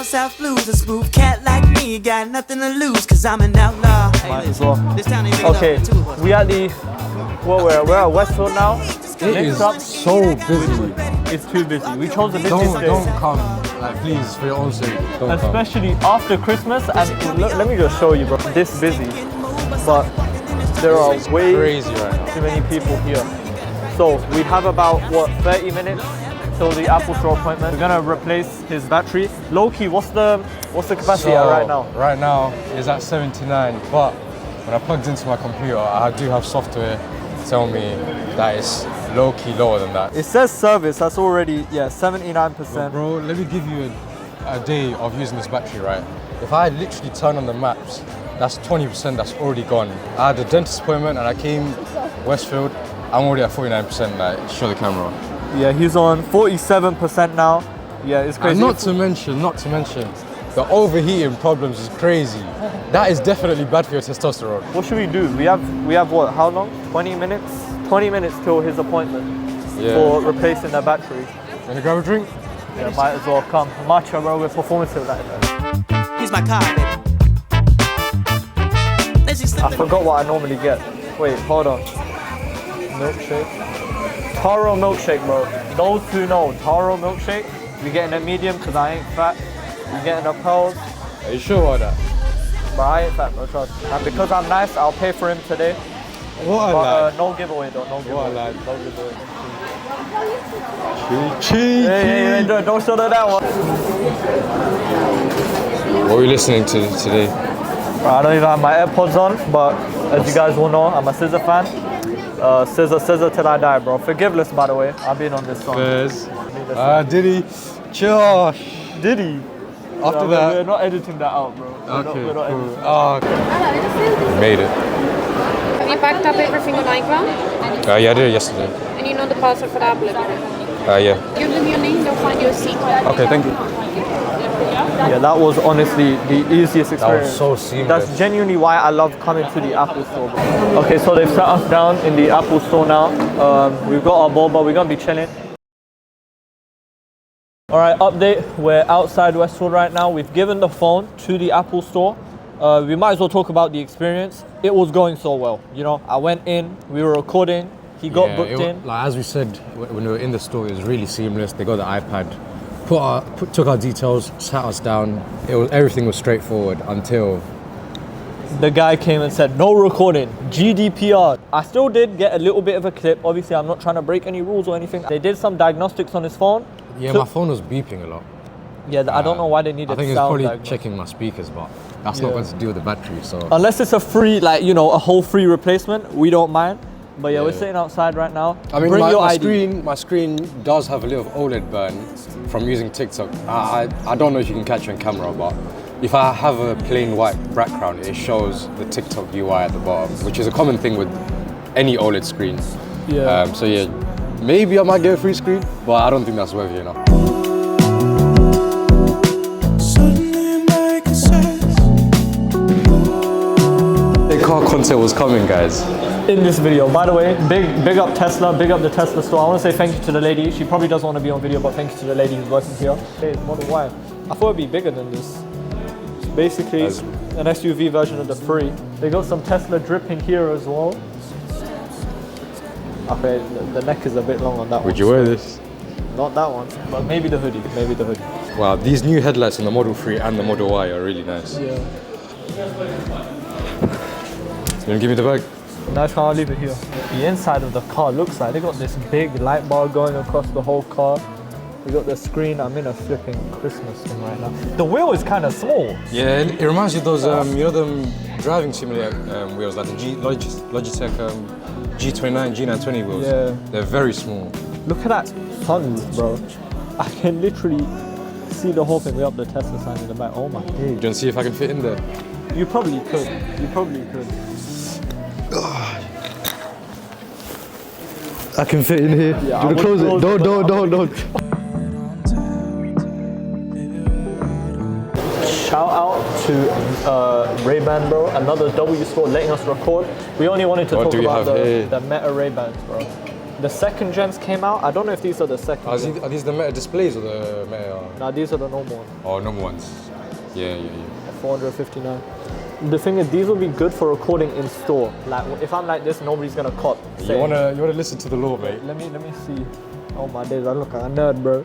down south blues. A smooth cat like me got nothing to lose, cause I'm an outlaw. Might as well. This town ain't big enough Okay, for two of us. we at the, we're at Westfield now. It is so busy. It's too busy. We chose the busiest day. Don't come. Like, please, for your own sake, don't come. Especially after Christmas, and let me just show you, bro. This busy, but there are way Crazy right now. too many people here. So we have about, what, 30 minutes till the Apple Store appointment. We're gonna replace his battery. Low-key, what's the capacity at right now? Right now, it's at 79, but when I plugged into my computer, I do have software tell me that it's low-key lower than that. It says service, that's already, yeah, 79%. Bro, let me give you a day of using this battery, right? If I literally turn on the maps, that's 20% that's already gone. I had a dentist appointment and I came Westfield, I'm already at 49%, like, show the camera. Yeah, he's on 47% now. Yeah, it's crazy. And not to mention, the overheating problems is crazy. That is definitely bad for your testosterone. What should we do? We have what, how long? 20 minutes? 20 minutes till his appointment for replacing the battery. Wanna grab a drink? Yeah, might as well come. Matcha, bro, we're performative like that. Here's my card, baby. Let's just I forgot what I normally get. Wait, hold on. Milkshake. Taro milkshake, bro. Those who know, Taro milkshake. We getting a medium because I ain't fat. We getting a pearls. Are you sure about that? But I ain't fat, bro, trust. And because I'm nice, I'll pay for him today. What a But lad. no giveaway though, no giveaway. What a lad. No giveaway. Cheeky. Hey, don't show that one. What are we listening to today? I don't even have my AirPods on, but as you guys will know, I'm a SZA fan. SZA till I die, bro. Forgiveless, by the way. I've been on this song. Fairs. Diddy. Josh. Diddy. After We're that. not editing that out, bro. We're not editing. Made it. Have you backed up everything on iPhone? Yeah, I did it yesterday. And you know the password for the app? Yeah. Give them your name, they'll find you a seat. Okay, thank you. Yeah, that was honestly the easiest experience. That was so seamless. That's genuinely why I love coming to the Apple Store, bro. Okay, so they've sat us down in the Apple Store now. We've got our boba, we're gonna be chilling. All right, update. We're outside Westfield right now. We've given the phone to the Apple Store. We might as well talk about the experience. It was going so well. You know, I went in, we were recording, he got booked in. Like, as we said when we were in the store, it was really seamless. They got the iPad, took our details, sat us down. Everything was straightforward until the guy came and said, no recording, GDPR. I still did get a little bit of a clip. Obviously, I'm not trying to break any rules or anything. They did some diagnostics on his phone. Yeah, my phone was beeping a lot. Yeah, I don't know why they needed I think it's sound probably checking my speakers, but that's not going to deal with the battery, so. Unless it's a free, like, you know, a whole free replacement, we don't mind. But yeah, we're sitting outside right now. I mean, Bring your ID. my screen does have a little OLED burn from using TikTok. I don't know if you can catch it on camera, but if I have a plain white background, it shows the TikTok UI at the bottom, which is a common thing with any OLED screen. Yeah. So yeah, maybe I might get a free screen, but I don't think that's worth it, you know. The car content was coming, guys. In this video, by the way, big up Tesla, big up the Tesla store. I want to say thank you to the lady. She probably doesn't want to be on video, but thank you to the lady who's working here. Hey, Model Y. I thought it'd be bigger than this. It's basically an SUV version of the 3. They got some Tesla dripping here as well. Okay, the neck is a bit long on that one. Would you wear this? Not that one, but maybe the hoodie, maybe the hoodie. Wow, these new headlights in the Model 3 and the Model Y are really nice. Yeah. You wanna give me the bag? Nice car, I'll leave it here. The inside of the car looks like they got this big light bar going across the whole car. We got the screen. I'm in a flipping Christmas thing right now. The wheel is kind of small. Yeah, it reminds you of those, you know, them driving simulator wheels, like the Logitech G29, G920 wheels. Yeah. They're very small. Look at that sunroof, bro. I can literally see the whole thing way up the Tesla sign in the back. Oh my Do you days. want to see if I can fit in there? You probably could. You probably could. I can fit in here. Yeah, do you want to close it? Don't. Shout out to Ray-Ban, bro. Another W store letting us record. We only wanted to What talk do we about have here? the Meta Ray-Bans, bro. The second gens came out. I don't know if these are the second. Are these the Meta displays or the Meta? Nah, these are the normal ones. Oh, normal ones. Yeah. 459. The thing is, these will be good for recording in store. Like, if I'm like this, nobody's gonna cop. You wanna listen to the law, mate? Let me see. Oh my days, I look like a nerd, bro.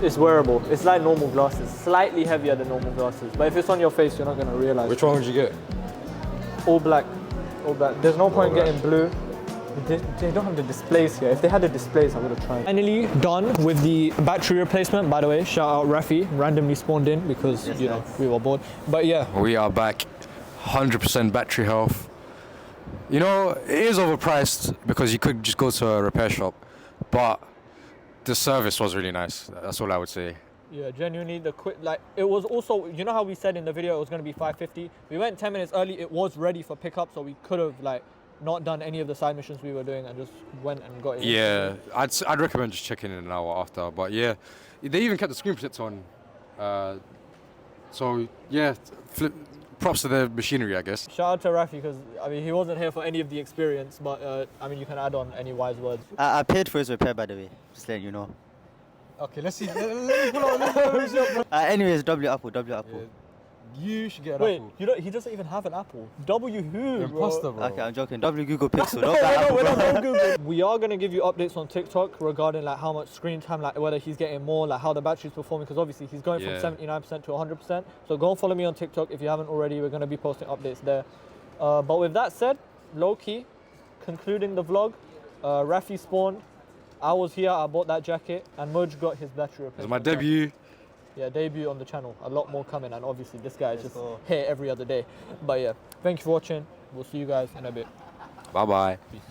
It's wearable. It's like normal glasses, slightly heavier than normal glasses. But if it's on your face, you're not gonna realize. Which one would you get? All black. All black. There's no point getting blue. They don't have the displays here. If they had the displays, I would have tried. Finally done with the battery replacement. By the way, shout out Rafi, randomly spawned in because you know we were bored. But yeah, we are back. 100% battery health. You know, it is overpriced because you could just go to a repair shop, but the service was really nice. That's all I would say. Yeah, genuinely, it was also, you know how we said in the video it was going to be 550? We went 10 minutes early, it was ready for pickup, so we could have not done any of the side missions we were doing and just went and got it. Yeah, I'd recommend just checking in an hour after, but yeah, they even kept the screen protector on. So yeah, props to the machinery, I guess. Shout out to Rafi because, I mean, he wasn't here for any of the experience, but I mean, you can add on any wise words. I paid for his repair, by the way, just letting you know. Okay, let's see. Let me pull out. Anyways, W Apple. Yeah. You should get an Wait, Apple. he doesn't even have an Apple. W who, Imposter, bro. Okay, I'm joking. W Google Pixel. No, Not that Apple, we're bro. not Google. We are going to give you updates on TikTok regarding how much screen time, whether he's getting more, how the battery's performing, because obviously he's going from 79% to 100%. So go and follow me on TikTok if you haven't already. We're going to be posting updates there. But with that said, low key, concluding the vlog, Rafi spawned. I was here, I bought that jacket, and Moj got his battery replacement. It's my debut. Yeah, debut on the channel. A lot more coming, and obviously this guy is just here every other day. But yeah, thank you for watching. We'll see you guys in a bit. Bye-bye. Peace.